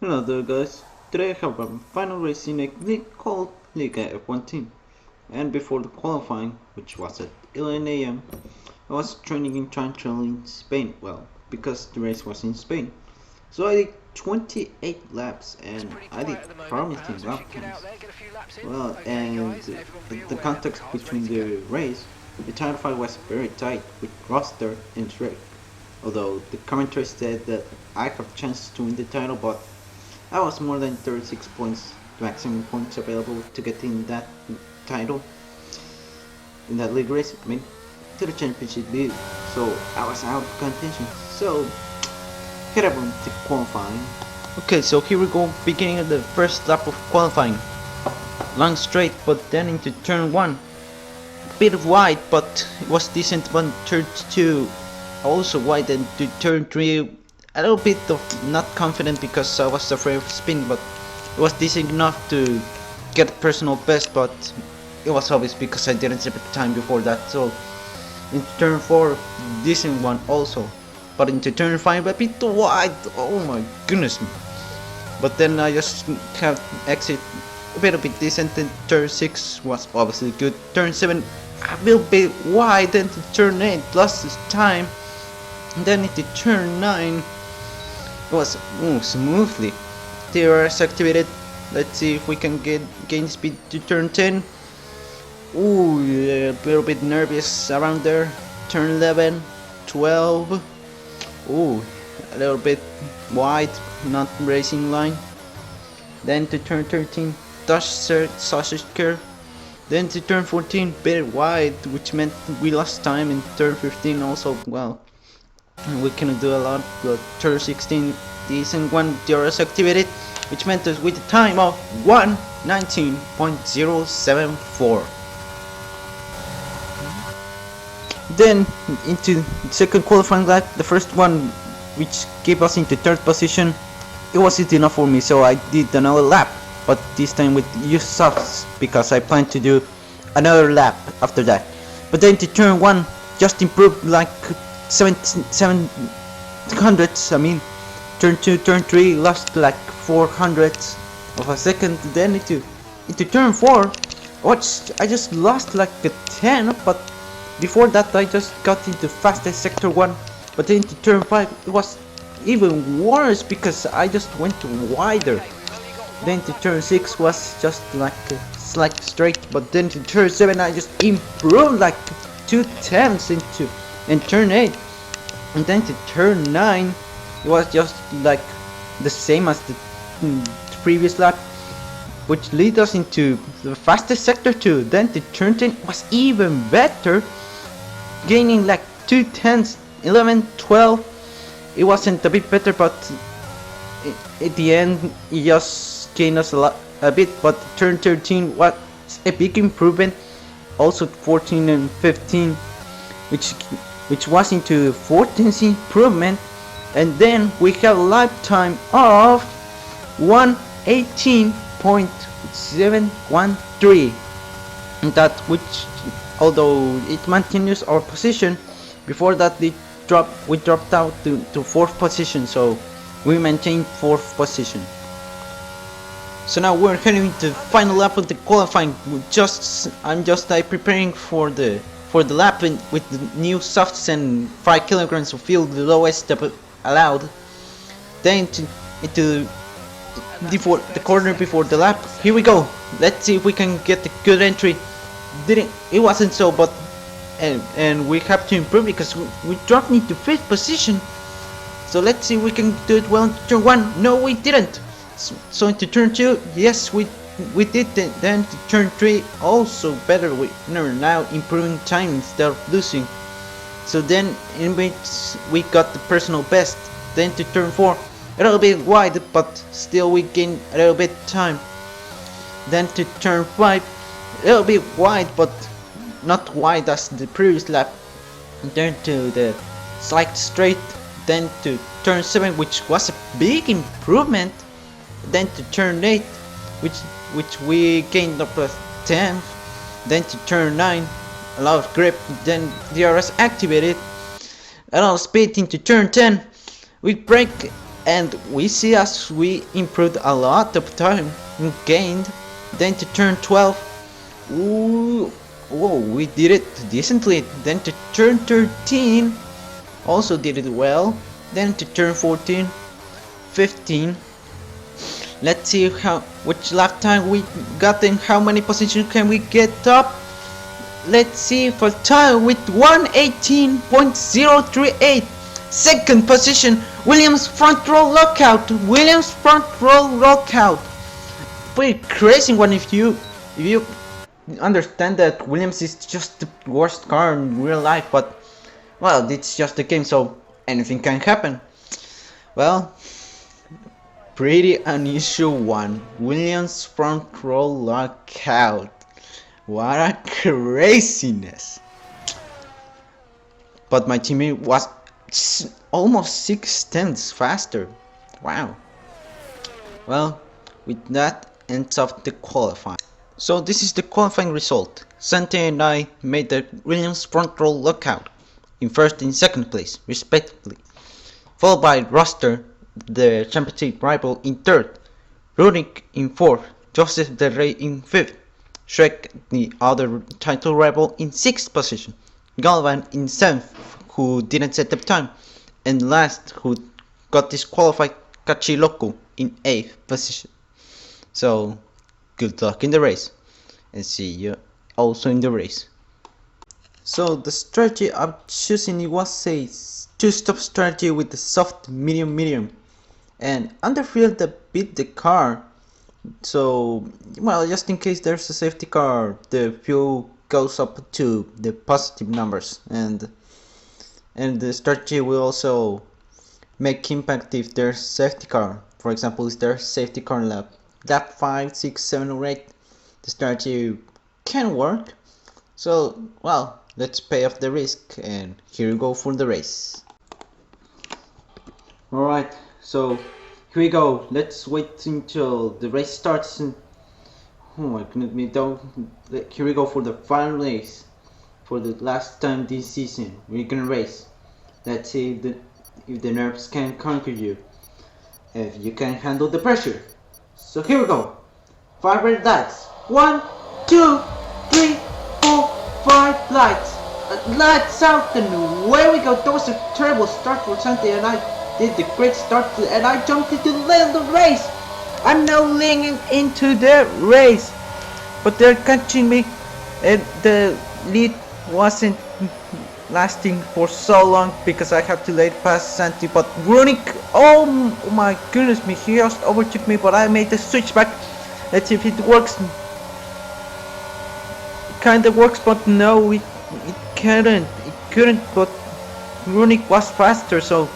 Hello there guys, today I have a final race in a league called LIGA F1 TEAM, and before the qualifying, which was at 11 AM, I was training in Tranchal in Spain, well, because the race was in Spain. So I did 28 laps and I did promising lap times. Well, and the context between the race, the title fight was very tight with Roster and Drake. Although the commentary said that I have chance to win the title, but I was more than 36 points, the maximum points available to get in that title, in that league race, I mean, to the championship league. So I was out of contention. So head over to qualifying. Okay, so here we go, beginning of the first lap of qualifying. Long straight, but then into turn 1. Bit wide, but it was decent. But turn 2 also wide, and to turn 3 a little bit of not confident because I was afraid of spin, but it was decent enough to get personal best, but it was obvious because I didn't set the time before that. So into turn 4, decent one also, but into turn 5 a bit wide, oh my goodness. But then I just have exit a bit decent, and turn 6 was obviously good. Turn 7 a little bit wide, then to turn 8 lost this time, and then into turn 9 it was smoothly. TRS activated. Let's see if we can gain speed to turn 10. Ooh, yeah, a little bit nervous around there. Turn 11, 12. Ooh, a little bit wide, not racing line. Then to turn 13, sausage curve. Then to turn 14, bit wide, which meant we lost time. In turn 15 also, well, we cannot do a lot. But turn 16, decent one, DRS activated, which meant us with a time of 1:19.074. Then into second qualifying lap, the first one which gave us into third position, it wasn't enough for me, so I did another lap, but this time with use softs because I plan to do another lap after that. But then to turn 1, just improved like 700s, I mean. Turn 2, turn 3, lost like 400ths of a second. Then into turn 4, I just lost like a 10, but before that I just got into fastest sector 1. But then into turn 5 it was even worse because I just went wider. Then to turn 6 was just like a slight straight, but then to turn 7 I just improved like 2/10 into turn 8. And then to turn 9 it was just like the same as the previous lap, which lead us into the fastest sector 2. Then the turn 10 was even better, gaining like 2/10, 11, 12. It wasn't a bit better, but at the end it just gained us a bit. But turn 13 was a big improvement, also 14 and 15, which was into 14th improvement. And then we have a lifetime of 1:18.713, that which, although it continues our position, before that we dropped out to 4th position, so we maintained 4th position. So now we're heading into the final lap of the qualifying. I'm just preparing for the lap with the new softs and 5 kilograms of fuel, the lowest allowed. Then into the corner before the lap. Here we go. Let's see if we can get a good entry. It wasn't so, but and we have to improve because we dropped into 5th position. So let's see if we can do it well into turn 1. No, we didn't. So into turn 2, yes, we did. Then to turn 3, also better. We're now improving time instead of losing. So then in which we got the personal best. Then to turn 4, a little bit wide, but still we gained a little bit time. Then to turn 5, a little bit wide, but not wide as the previous lap. Then to the slight straight. Then to turn 7, which was a big improvement. Then to turn 8, which we gained up a 10th. Then to turn 9, a lot of grip. Then DRS activated, a lot of speed into turn 10. We break and we see as we improved a lot of time gained. Then to turn 12, ooh, whoa, we did it decently. Then to turn 13, also did it well. Then to turn 14, 15. Let's see which lap time we got and how many positions can we get up. Let's see, for time with 118.038. Second position, Williams front row lockout. Williams front row lockout. Pretty crazy one if you understand that Williams is just the worst car in real life, but well, it's just a game, so anything can happen. Well, pretty unusual one. Williams front row lockout. What a craziness. But my teammate was almost 6 tenths faster. Wow. Well, with that ends up the qualifying. So this is the qualifying result. Santi and I made the Williams front row lockout in first and second place respectively, followed by Roster, the championship rival, in third, Runic in fourth, Joseph Del Rey in fifth, Shrek, the other title rival, in sixth position, Galvan in seventh, who didn't set up time, and last, who got disqualified, Cachiloco in eighth position. So good luck in the race, and see you also in the race. So the strategy I'm choosing, it was a two-stop strategy with the soft medium, and underfield that beat the car. So well, just in case there's a safety car, the fuel goes up to the positive numbers, and the strategy will also make impact if there's safety car. For example, if there's safety car in lap 5, 6, 7 or 8, the strategy can work. So well, let's pay off the risk, and here we go for the race. Alright, so here we go. Let's wait until the race starts, and oh my goodness, here we go for the final race. For the last time this season, we're gonna race. Let's see if the nerves can conquer you, if you can handle the pressure. So here we go. 5 red lights. 1, 2, 3, 4, 5 lights. Lights out, and away we go. That was a terrible start for Santi, and I did the great start, and I jumped into the lead of the race. I'm now leaning into the race, but they're catching me, and the lead wasn't lasting for so long because I had to let past Santi. But Runic, oh my goodness me, he just overtook me, but I made the switch back. Let's see if it works. It kinda works, but no, it couldn't. But Runic was faster, so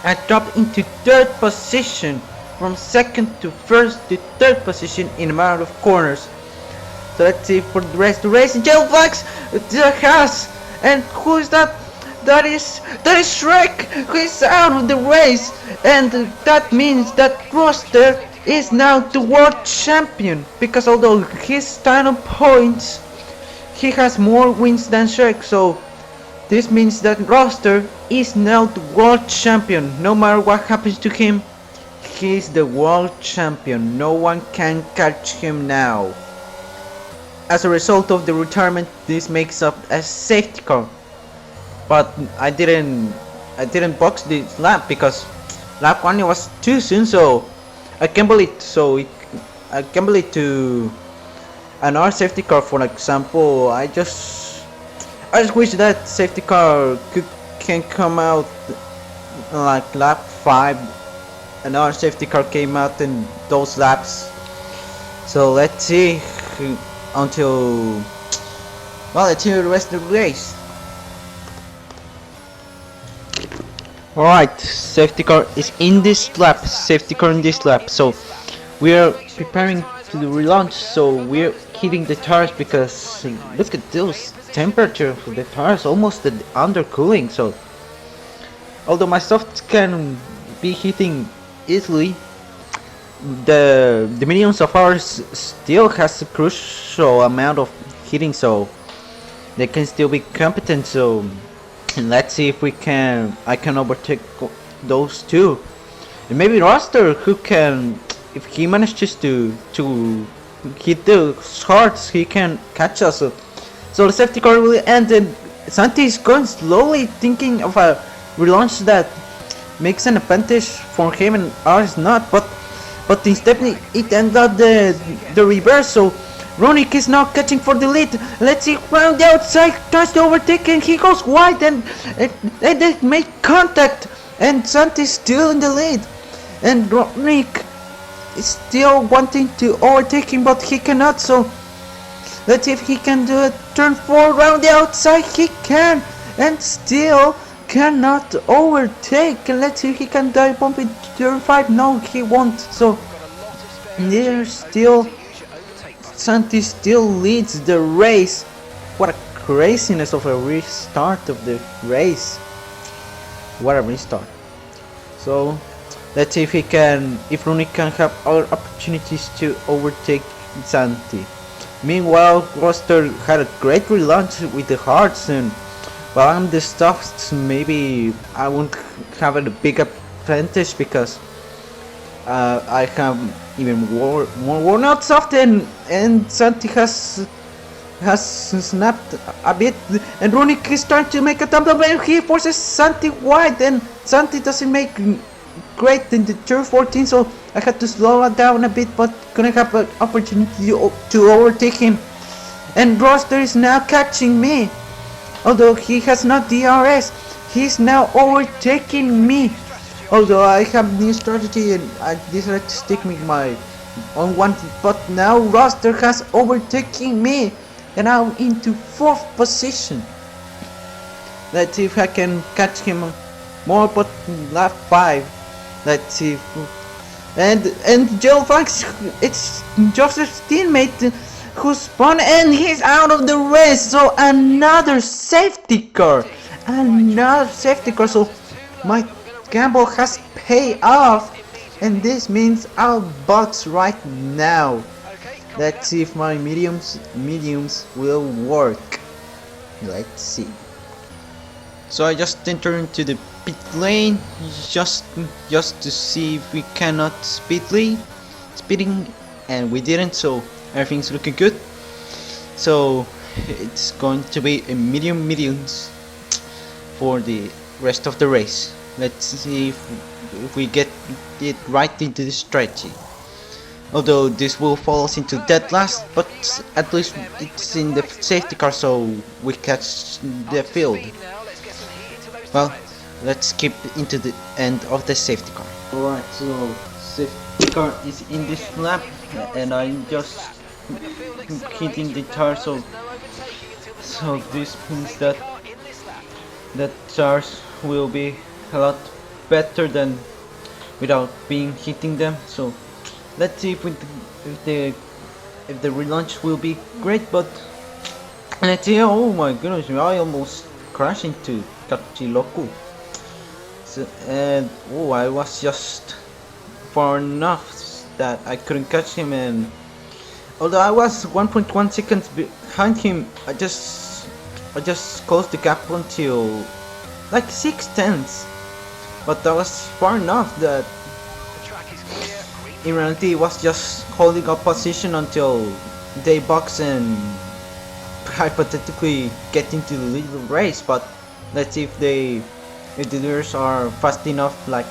I dropped into third position, from second to first to third position in a matter of corners. So let's see for the race. The race in yellow flags, the Haas, and who is that? That is Shrek, who is out of the race, and that means that Roster is now the world champion, because although his title points, he has more wins than Shrek. So this means that Roster is now the world champion. No matter what happens to him, he is the world champion. No one can catch him now. As a result of the retirement, this makes up a safety car. But I didn't box this lap because lap 1 was too soon, so I gambled it. I gambled it to another safety car. For example, I just wish that safety car can come out like lap 5. Another safety car came out in those laps. So let's see let's see the rest of the race. Alright, safety car is in this lap. So we are preparing to relaunch, so we're heating the tires because look at those temperature of the tires, almost the undercooling. So although my softs can be heating easily, the mediums of ours still has a crucial amount of heating, so they can still be competent. So let's see if I can overtake those two. And maybe Roster, who can, if he manages to hit the hearts, he can catch us. So the safety car will end, and Santi is going slowly, thinking of a relaunch that makes an advantage for him and ours not. But instead it ended up the reverse. So Ronick is now catching for the lead. Let's see, round the outside, tries to overtake, and he goes wide, and they make contact, and Santi is still in the lead, and Ronick is still wanting to overtake him, but he cannot. So let's see if he can do it. Turn 4 round the outside, he can, and still cannot overtake. And let's see if he can dive bump in turn 5. No, he won't. So there's still Santi still leads the race. What a craziness of a restart of the race. What a restart. So let's see if he can, if Ronick can have other opportunities to overtake Santi. Meanwhile, Roster had a great relaunch with the hearts, and while I'm the stuffed, maybe I won't have a big advantage because I have even more worn out soft, and Santi has snapped a bit, and Ronick is trying to make a tumble, and he forces Santi wide, and Santi doesn't make great in the turn 14, so I had to slow it down a bit, but couldn't have an opportunity to overtake him. And Roster is now catching me, although he has not DRS. He's now overtaking me, although I have new strategy and I decided to stick with my own one. But now Roster has overtaken me, and I'm into 4th position. Let's see if I can catch him more, but lap 5. Let's see if, and Joe Fox, it's Joseph's teammate who spun, and he's out of the race. So another safety car, so my gamble has paid off, and this means I'll box right now. Let's see if my mediums will work. Let's see. So I just entered into the pit lane just to see if we cannot speeding, and we didn't, so everything's looking good. So it's going to be a mediums for the rest of the race. Let's see if we get it right into the strategy. Although this will fall us into dead last, but at least it's in the safety car, so we catch the field. Well, let's skip into the end of the safety car. Alright, so safety car is in this lap, and I'm just hitting the tire, so this means that tires will be a lot better than without being hitting them. So let's see if the relaunch will be great. But let's see. Oh my goodness, I almost crashed into Kachiloku. So, and oh, I was just far enough that I couldn't catch him, and although I was 1.1 seconds behind him, I just closed the gap until like 6/10. But that was far enough that in reality it was just holding up position until they box and hypothetically get into the lead of the race. But let's see if the leaders are fast enough, like,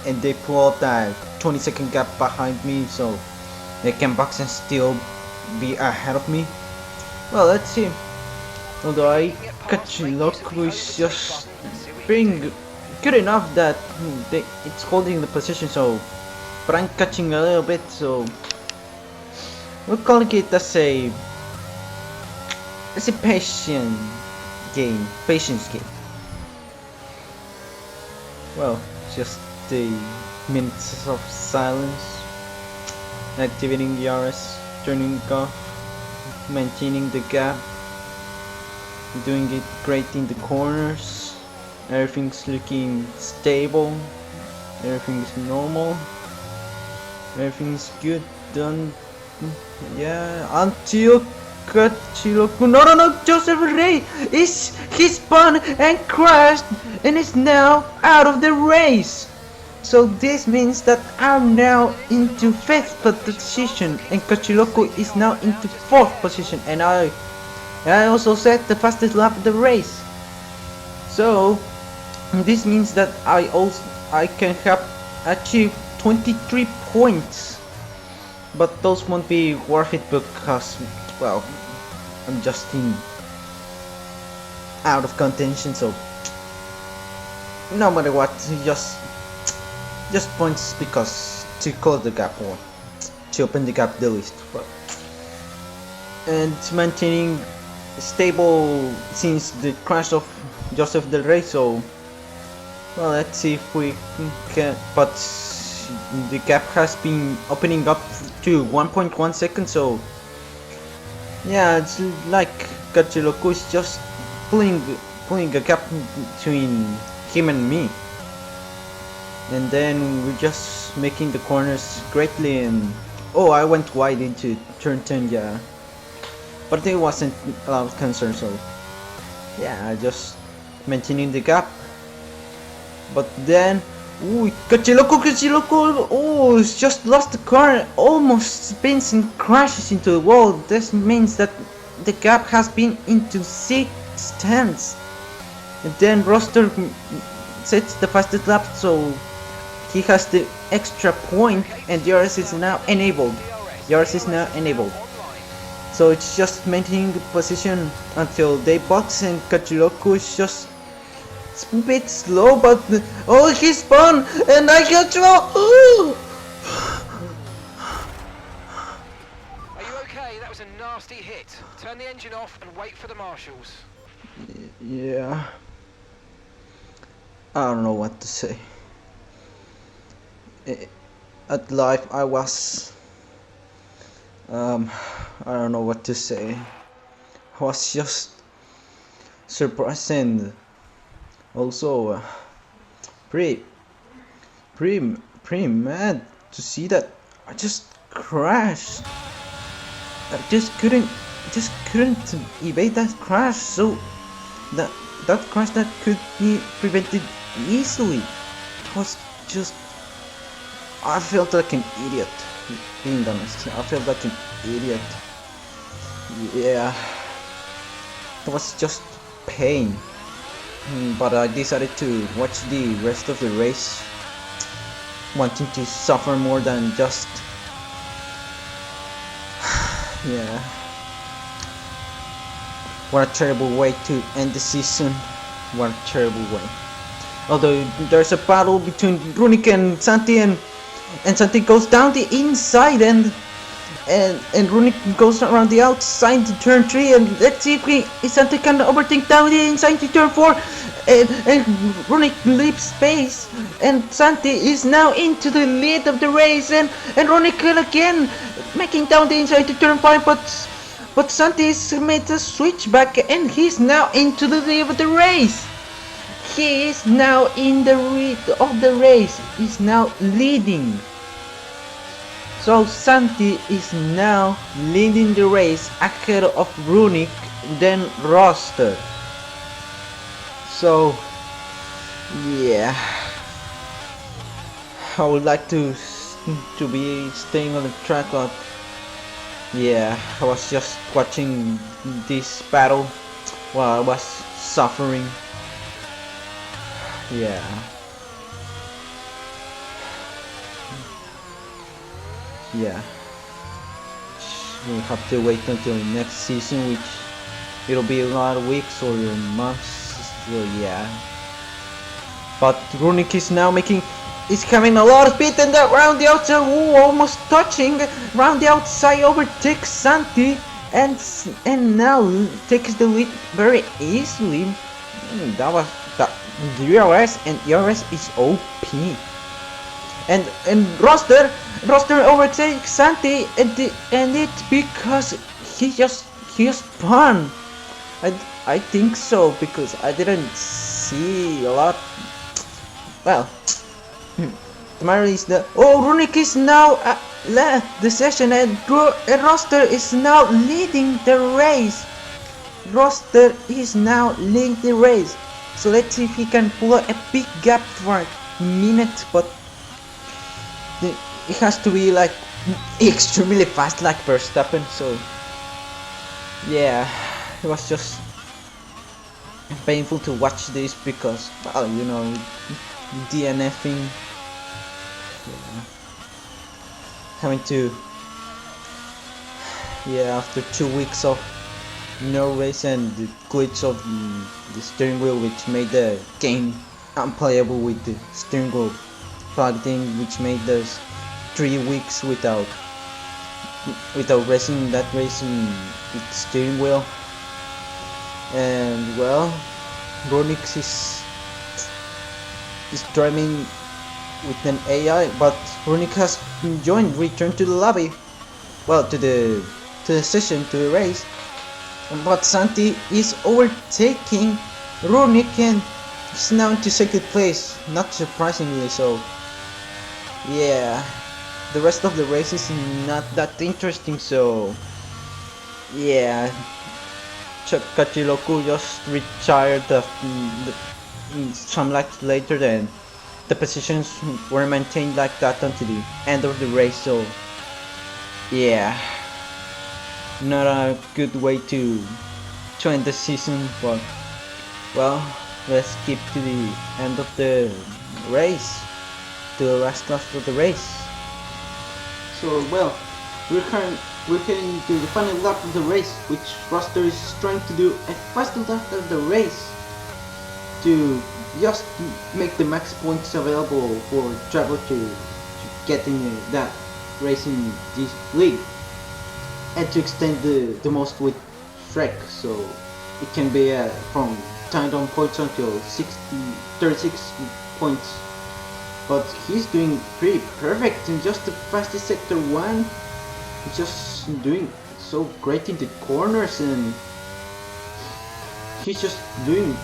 and they pull out that 20-second gap behind me, so they can box and still be ahead of me. Well, let's see. Although I catch Loku is just being good enough that it's holding the position, so but I'm catching a little bit, so we're calling it as a patience game. Well, just the minutes of silence, activating the RS, turning off, maintaining the gap, doing it great in the corners. Everything's looking stable, everything's normal, everything's good, done. Yeah, until Kachiroku. No, Joseph Ray he spun and crashed and is now out of the race. So this means that I'm now into 5th position and Kachiroku is now into 4th position, and I also set the fastest lap of the race. So this means that I can have achieved 23 points, but those won't be worth it because, well, I'm just out of contention, so no matter what, just points because to close the gap or to open the gap the least. But, and maintaining stable since the crash of Joseph Del Rey, so well, let's see if we can. But the gap has been opening up to 1.1 seconds, so yeah, it's like Kachiroku is just pulling a gap between him and me, and then we're just making the corners greatly. And oh, I went wide into turn 10, yeah, but it wasn't a lot of concern, so yeah, just maintaining the gap. But then, ooh, Kachiroku, oh, it's just lost the car, almost spins and crashes into the wall. This means that the gap has been into 6 tenths. And then Roster sets the fastest lap, so he has the extra point, and yours is now enabled. So it's just maintaining the position until they box, and Kachiroku is just a bit slow, but oh, he spun and I control. Ooh. Are you okay? That was a nasty hit. Turn the engine off and wait for the marshals. Yeah, I don't know what to say. At life I was I don't know what to say. I was just surprised and also pretty mad to see that I just crashed. I just couldn't evade that crash, so that crash that could be prevented easily. It was just, I felt like an idiot, being honest. I felt like an idiot. Yeah, it was just pain. But I decided to watch the rest of the race, wanting to suffer more than just yeah. What a terrible way to end the season. What a terrible way. Although there's a battle between Runic and Santi, and Santi goes down the inside, and Runic goes around the outside to turn 3, and let's see if Santi can overtake down the inside to turn 4, and Runic leaves space, and Santi is now into the lead of the race, and Runic again making down the inside to turn 5, but Santi has made a switch back, and he's now into the lead of the race. He is now in the lead of the race. He's now leading. So Santi is now leading the race ahead of Runic, then Roster. So yeah, I would like to be staying on the track, but yeah, I was just watching this battle while I was suffering. Yeah. Yeah. We'll have to wait until next season, which it'll be a lot of weeks or months. So yeah. But Runic is now is having a lot of speed, and that round the outside, ooh, almost touching. Round the outside overtakes Santi, and now takes the lead very easily. That was that. DRS and ERS is OP. And Roster overtakes Santi, and it's because he just spun. I think so, because I didn't see a lot. Well, tomorrow is the Runic is now left the session, and Roster is now leading the race. Roster is now leading the race. So let's see if he can pull a big gap for a minute, but it has to be like extremely fast like Verstappen, so yeah, it was just painful to watch this because, well, you know, DNFing, yeah, having to, yeah, after 2 weeks of no race and the glitch of the steering wheel, which made the game unplayable with the steering wheel plugged in, which made us 3 weeks without racing that race with the steering wheel. And well, Ronix is driving with an AI, but Ronix has returned to the lobby, well, to the session, to the race. But Santi is overtaking Ronix and is now into second place, not surprisingly so. Yeah, the rest of the race is not that interesting, so yeah, Kachiloku just retired some laps later, then the positions were maintained like that until the end of the race, so yeah, not a good way to end the season, but well, let's skip to the end of the race, to the last lap of the race. So well, we're heading to the final lap of the race, which Roster is trying to do a fast lap of the race to just make the max points available for driver to get in that race in this league, and to extend the most with Shrek, so it can be from time down points until 36 points. But he's doing pretty perfect in just the fastest sector 1. He's just doing so great in the corners, and he's just doing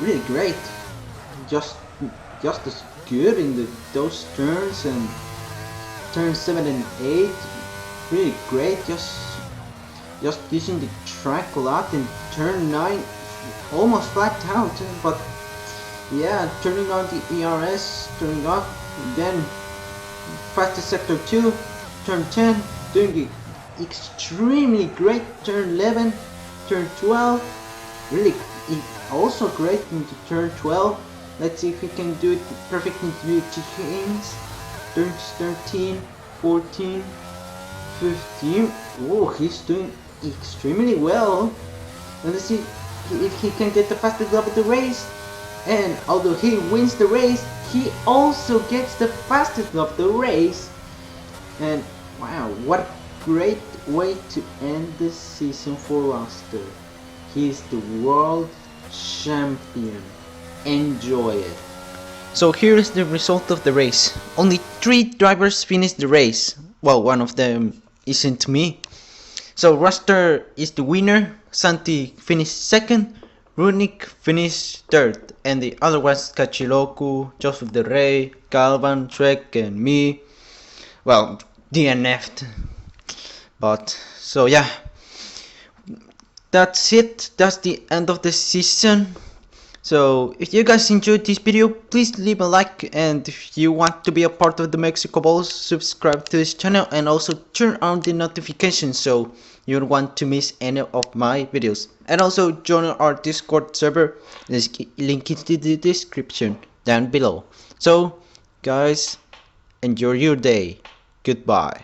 really great. Just as good in those turns, and turns 7 and 8. Really great. Just using the track a lot in turn 9, almost flat out, but yeah, turning on the ERS, turning off, then fastest sector 2, turn 10, doing the extremely great turn 11, turn 12, really also great into turn 12. Let's see if he can do it perfect into chickens. Turns 13, 14, 15. Oh, he's doing extremely well. And let's see if he can get the fastest lap of the race. And although he wins the race, he also gets the fastest lap of the race. And wow, what a great way to end the season for Roster. He's the world champion. Enjoy it. So here is the result of the race. Only 3 drivers finished the race. Well, one of them isn't me. So Roster is the winner, Santi finished second, Runic finished third, and the other ones Kachiloku, Joseph the Rey, Calvan, Shrek, and me, well, DNF'd. But so yeah, that's it. That's the end of the season. So if you guys enjoyed this video, please leave a like, and if you want to be a part of the Mexico Balls, subscribe to this channel and also turn on the notifications so you don't want to miss any of my videos. And also join our Discord server, this link is in the description down below. So guys, enjoy your day. Goodbye.